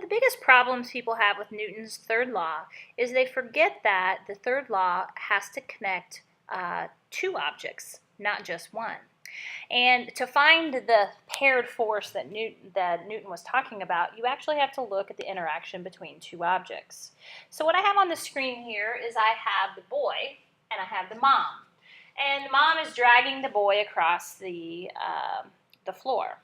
the biggest problems people have with Newton's third law is they forget that the third law has to connect two objects, not just one. And to find the paired force that Newton was talking about, you actually have to look at the interaction between two objects. So what I have on the screen here is I have the boy and I have the mom. And the mom is dragging the boy across the floor.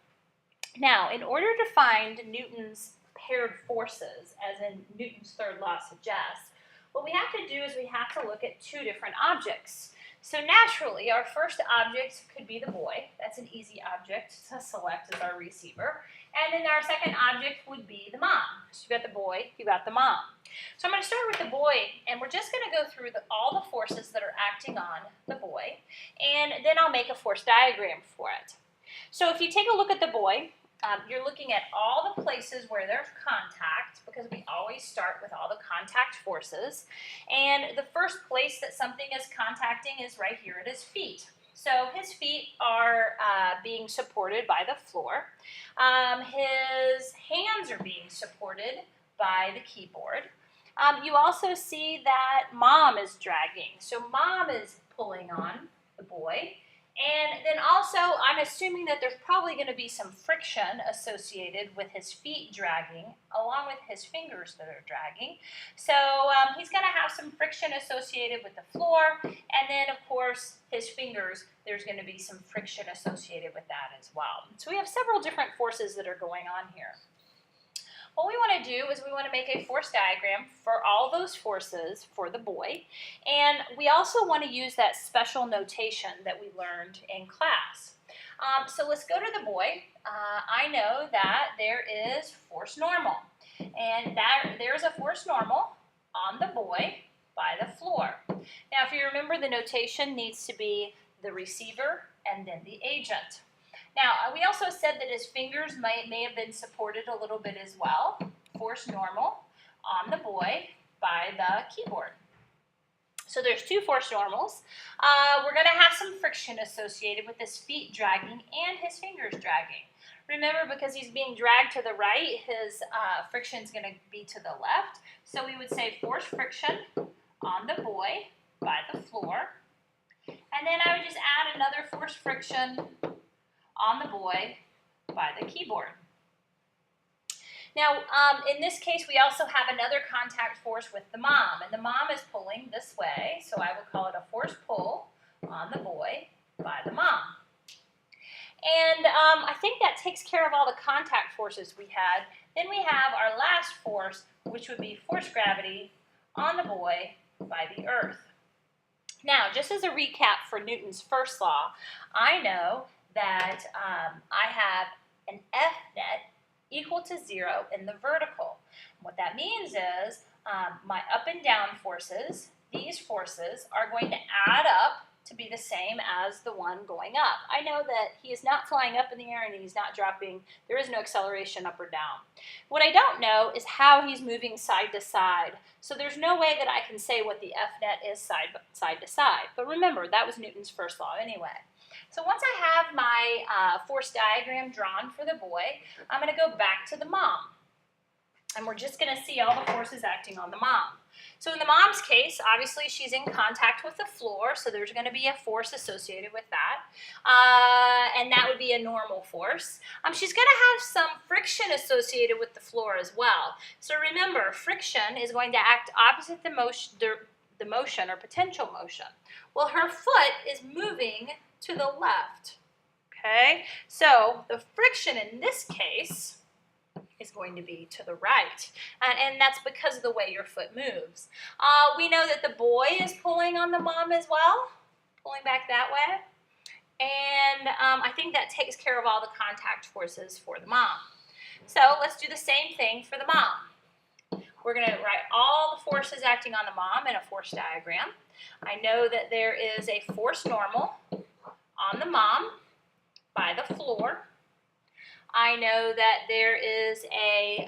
Now, in order to find Newton's paired forces, as in Newton's third law suggests, what we have to do is we have to look at two different objects. So naturally, our first object could be the boy. That's an easy object to select as our receiver. And then our second object would be the mom. So you've got the boy, you've got the mom. So I'm going to start with the boy, and we're just going to go through all the forces that are acting on the boy, and then I'll make a force diagram for it. So if you take a look at the boy, you're looking at all the places where there's contact, because we always start with all the contact forces. And the first place that something is contacting is right here at his feet. So his feet are being supported by the floor. His hands are being supported by the keyboard. You also see that mom is dragging. So mom is pulling on the boy. And then also, I'm assuming that there's probably going to be some friction associated with his feet dragging, along with his fingers that are dragging. So he's going to have some friction associated with the floor, and then, of course, his fingers, there's going to be some friction associated with that as well. So we have several different forces that are going on here. What we want to do is we want to make a force diagram for all those forces for the boy, and we also want to use that special notation that we learned in class. So let's go to the boy. I know that there is force normal, and there's a force normal on the boy by the floor. Now, if you remember, the notation needs to be the receiver and then the agent. Now, we also said that his fingers may have been supported a little bit as well. Force normal on the boy by the keyboard. So there's two force normals. We're going to have some friction associated with his feet dragging and his fingers dragging. Remember, because he's being dragged to the right, his friction is going to be to the left. So we would say force friction on the boy by the floor. And then I would just add another force friction on the boy by the keyboard. Now, in this case, we also have another contact force with the mom, and the mom is pulling this way, so I will call it a force pull on the boy by the mom. And I think that takes care of all the contact forces we had. Then we have our last force, which would be force gravity on the boy by the earth. Now, just as a recap for Newton's first law, I know that I have an F net equal to 0 in the vertical. What that means is my up and down forces, these forces, are going to add up to be the same as the one going up. I know that he is not flying up in the air and he's not dropping. There is no acceleration up or down. What I don't know is how he's moving side to side. So there's no way that I can say what the F net is side to side. But remember, that was Newton's first law anyway. So once I have my force diagram drawn for the boy, I'm going to go back to the mom. And we're just going to see all the forces acting on the mom. So in the mom's case, obviously she's in contact with the floor, so there's going to be a force associated with that. And that would be a normal force. She's going to have some friction associated with the floor as well. So remember, friction is going to act opposite the motion or potential motion. Well, her foot is moving to the left. Okay? So the friction in this case is going to be to the right. And that's because of the way your foot moves. We know that the boy is pulling on the mom as well, pulling back that way. And I think that takes care of all the contact forces for the mom. So let's do the same thing for the mom. We're going to write all the forces acting on the mom in a force diagram. I know that there is a force normal on the mom by the floor. I know that there is a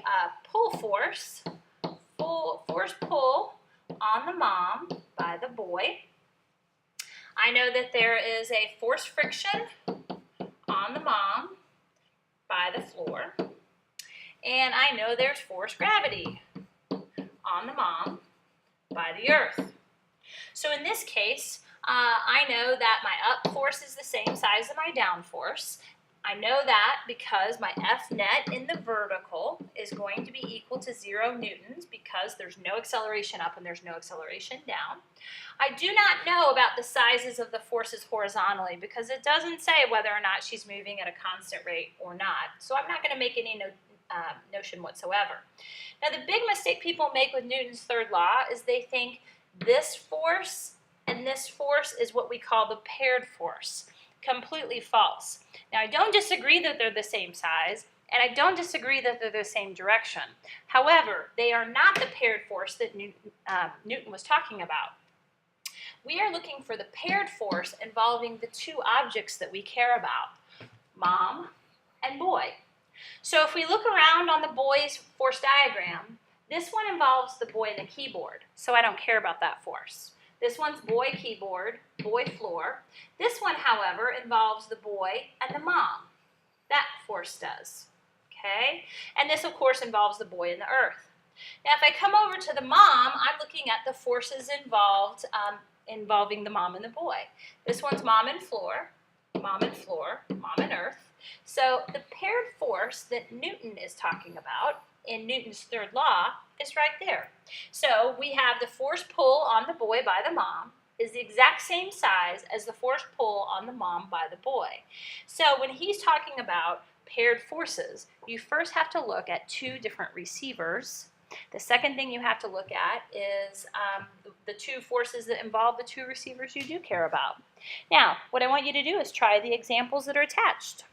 pull force, force pull on the mom by the boy. I know that there is a force friction on the mom by the floor. and I know there's force gravity on the mom by the earth. So in this case, I know that my up force is the same size as my down force. I know that because my F net in the vertical is going to be equal to 0 newtons because there's no acceleration up and there's no acceleration down. I do not know about the sizes of the forces horizontally because it doesn't say whether or not she's moving at a constant rate or not. So I'm not going to make any notion whatsoever. Now the big mistake people make with Newton's third law is they think this force and this force is what we call the paired force. Completely false. Now I don't disagree that they're the same size, and I don't disagree that they're the same direction. However, they are not the paired force that Newton was talking about. We are looking for the paired force involving the two objects that we care about, mom and boy. So if we look around on the boy's force diagram, this one involves the boy and the keyboard, so I don't care about that force. This one's boy keyboard, boy floor. This one, however, involves the boy and the mom. That force does, okay? And this, of course, involves the boy and the earth. Now, if I come over to the mom, I'm looking at the forces involved involving the mom and the boy. This one's mom and floor, mom and floor, mom and earth. So the paired force that Newton is talking about in Newton's third law is right there. So we have the force pull on the boy by the mom is the exact same size as the force pull on the mom by the boy. So when he's talking about paired forces, you first have to look at two different receivers. The second thing you have to look at is the two forces that involve the two receivers you do care about. Now, what I want you to do is try the examples that are attached.